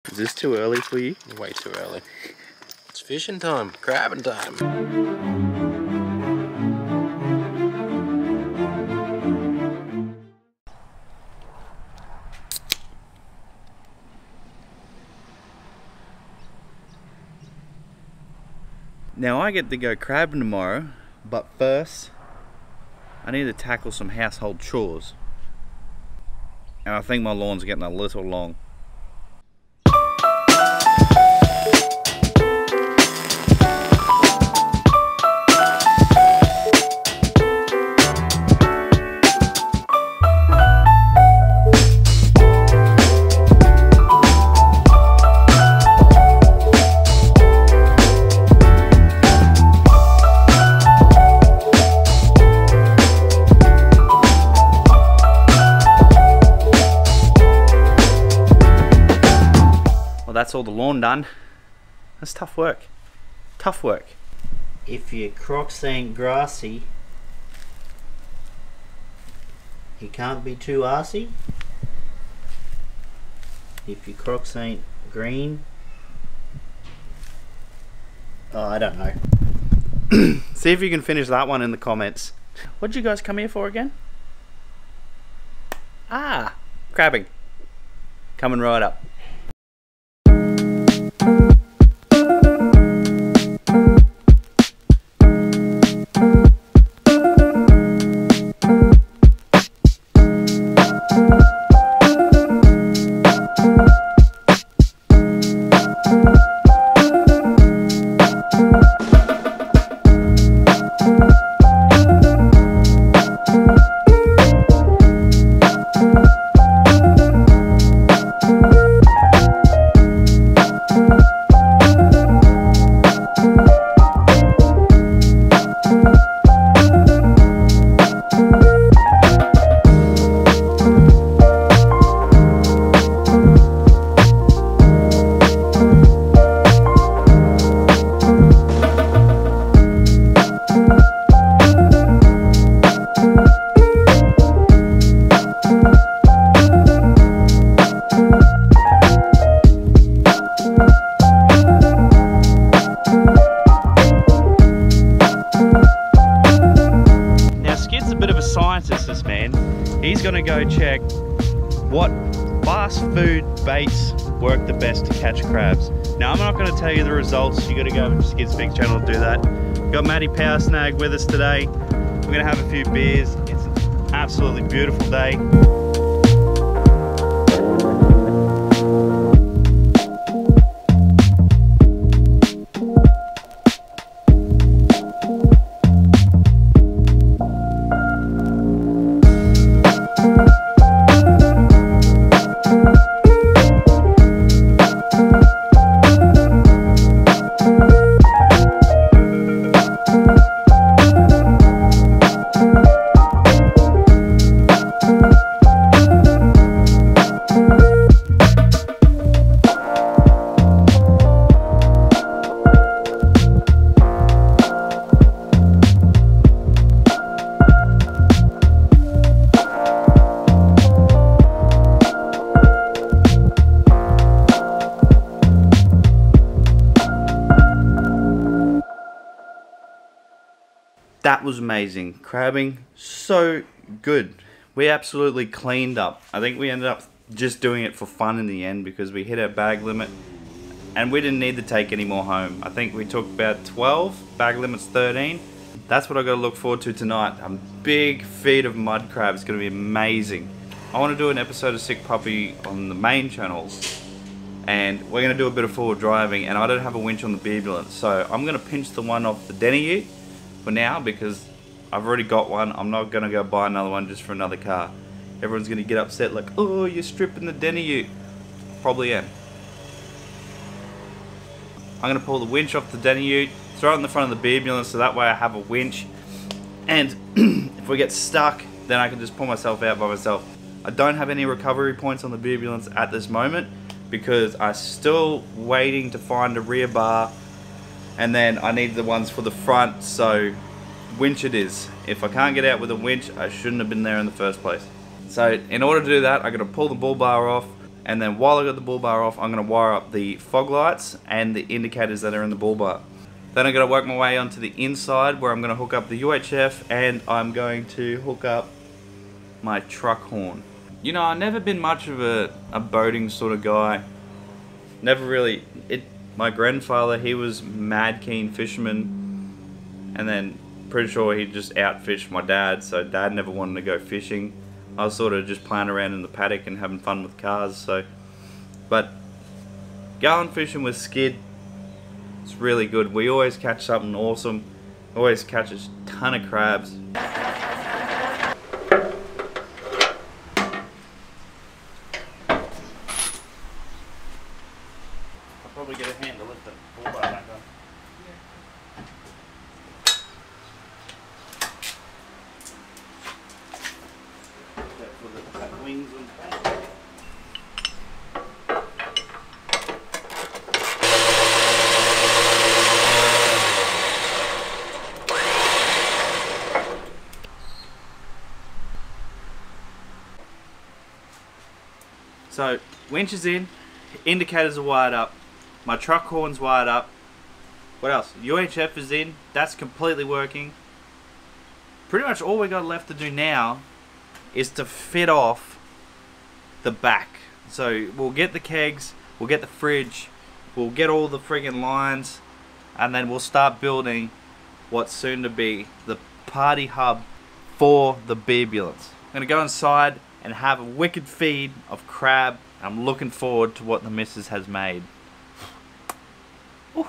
Is this too early for you? Way too early. It's fishing time, crabbing time. Now I get to go crabbing tomorrow, but first I need to tackle some household chores. And I think my lawn's getting a little long. That's all the lawn done. That's tough work. Tough work. If your crocs ain't grassy, you can't be too arsey. If your crocs ain't green, oh, I don't know. See if you can finish that one in the comments. What did you guys come here for again? Ah, crabbing. Coming right up. This man, he's gonna go check what fast food baits work the best to catch crabs. Now I'm not gonna tell you the results, you gotta go over to Skid Pig channel to do that. Got Matty Power Snag with us today. We're gonna have a few beers. It's an absolutely beautiful day. That was amazing. Crabbing, so good. We absolutely cleaned up. I think we ended up just doing it for fun in the end because we hit our bag limit and we didn't need to take any more home. I think we took about 12, bag limit's 13. That's what I got to look forward to tonight. A big feed of mud crab. It's going to be amazing. I want to do an episode of Sick Puppy on the main channel and we're going to do a bit of forward driving, and I don't have a winch on the Beerbulance, so I'm going to pinch the one off the Denny Ute for now because I've already got one. I'm not going to go buy another one just for another car. Everyone's going to get upset like, oh, you're stripping the Denny Ute. Probably am. I'm going to pull the winch off the Denny Ute, throw it in the front of the Beerbulance so that way I have a winch, and if we get stuck then I can just pull myself out by myself. I don't have any recovery points on the Beerbulance at this moment because I'm still waiting to find a rear bar, and then I need the ones for the front, so winch it is. If I can't get out with a winch, I shouldn't have been there in the first place. So in order to do that, I'm going to pull the bull bar off And then while I got the bull bar off, I'm going to wire up the fog lights and the indicators that are in the bull bar. Then I'm going to work my way onto the inside where I'm going to hook up the UHF, and I'm going to hook up my truck horn. You know, I've never been much of a boating sort of guy. Never really. My grandfather, he was mad keen fisherman, and then pretty sure he just outfished my dad, so dad never wanted to go fishing. I was sort of just playing around in the paddock and having fun with cars, so. But going fishing with Skid, it's really good. We always catch something awesome. Always catch a ton of crabs. I'll probably get a hand to lift the bull bar back on. Wings and paint. So, winch is in, indicators are wired up, my truck horn's wired up. What else? UHF is in, that's completely working. Pretty much all we got left to do now is to fit off the back. So we'll get the kegs, we'll get the fridge, we'll get all the friggin' lines, and then we'll start building what's soon to be the party hub for the Beerbulance. I'm gonna go inside and have a wicked feed of crab. I'm looking forward to what the missus has made. Ooh.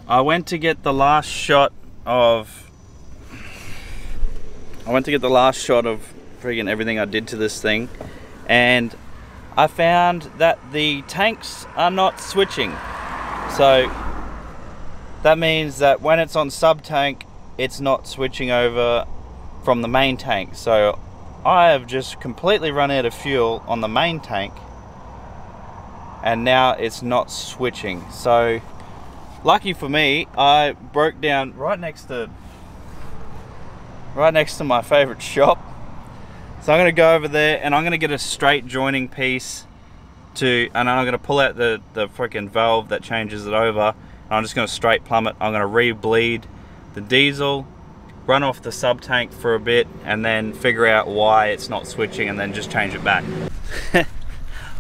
I went to get the last shot of friggin' everything I did to this thing, and I found that the tanks are not switching. So that means that when it's on sub tank, it's not switching over from the main tank. So I have just completely run out of fuel on the main tank, and now it's not switching. So lucky for me, I broke down right next to my favorite shop. So I'm gonna go over there and I'm gonna get a straight joining piece and I'm gonna pull out the freaking valve that changes it over. And I'm just gonna straight plumb it. I'm gonna re-bleed the diesel, run off the sub tank for a bit, and then figure out why it's not switching, and then just change it back.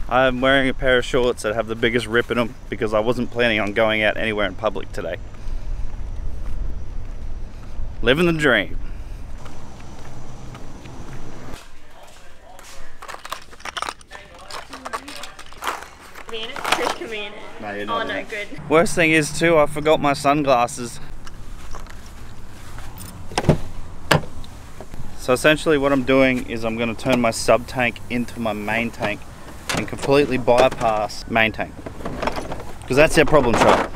I'm wearing a pair of shorts that have the biggest rip in them because I wasn't planning on going out anywhere in public today. Living the dream. No, you're not. Oh no, good. Worst thing is too, I forgot my sunglasses. So essentially what I'm doing is I'm going to turn my sub tank into my main tank and completely bypass main tank, because that's our problem child.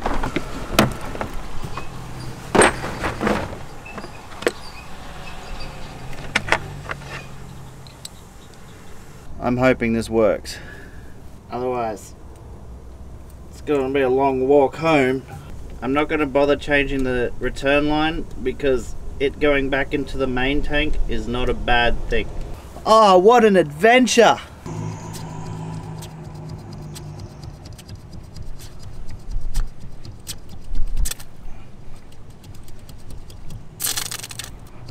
I'm hoping this works. Otherwise, it's going to be a long walk home. I'm not going to bother changing the return line because it going back into the main tank is not a bad thing. Oh, what an adventure!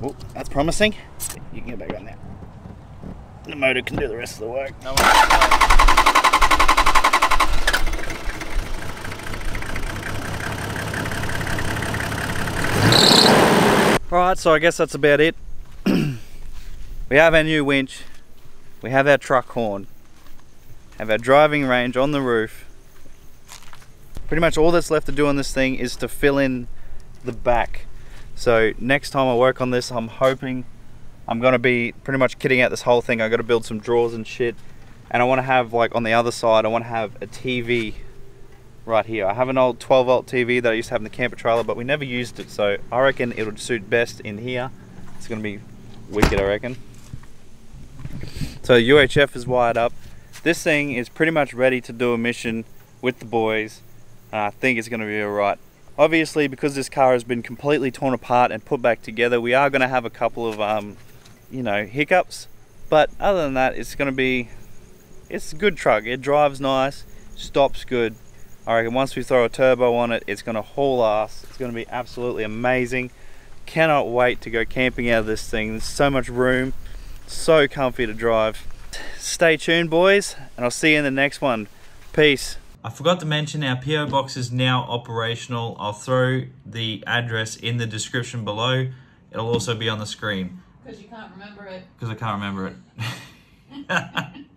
Oh, that's promising. You can get back on there. The motor can do the rest of the work. No Alright, so I guess that's about it. We have our new winch, we have our truck horn, have our driving range on the roof. Pretty much all that's left to do on this thing is to fill in the back. So next time I work on this, I'm hoping I'm going to be pretty much kitting out this whole thing. I got to build some drawers and shit, and I want to have, like, on the other side, I want to have a TV right here. I have an old 12-volt TV that I used to have in the camper trailer, but we never used it, so I reckon it would suit best in here. It's going to be wicked, I reckon. So UHF is wired up. This thing is pretty much ready to do a mission with the boys. I think it's going to be alright. Obviously, because this car has been completely torn apart and put back together, we are going to have a couple of you know, hiccups, but other than that, it's a good truck. It drives nice, stops good. I reckon once we throw a turbo on it, it's going to haul ass. It's going to be absolutely amazing. Cannot wait to go camping out of this thing. There's so much room, so comfy to drive. Stay tuned, boys, and I'll see you in the next one. Peace. I forgot to mention our PO box is now operational. I'll throw the address in the description below. It'll also be on the screen. Because you can't remember it. Because I can't remember it.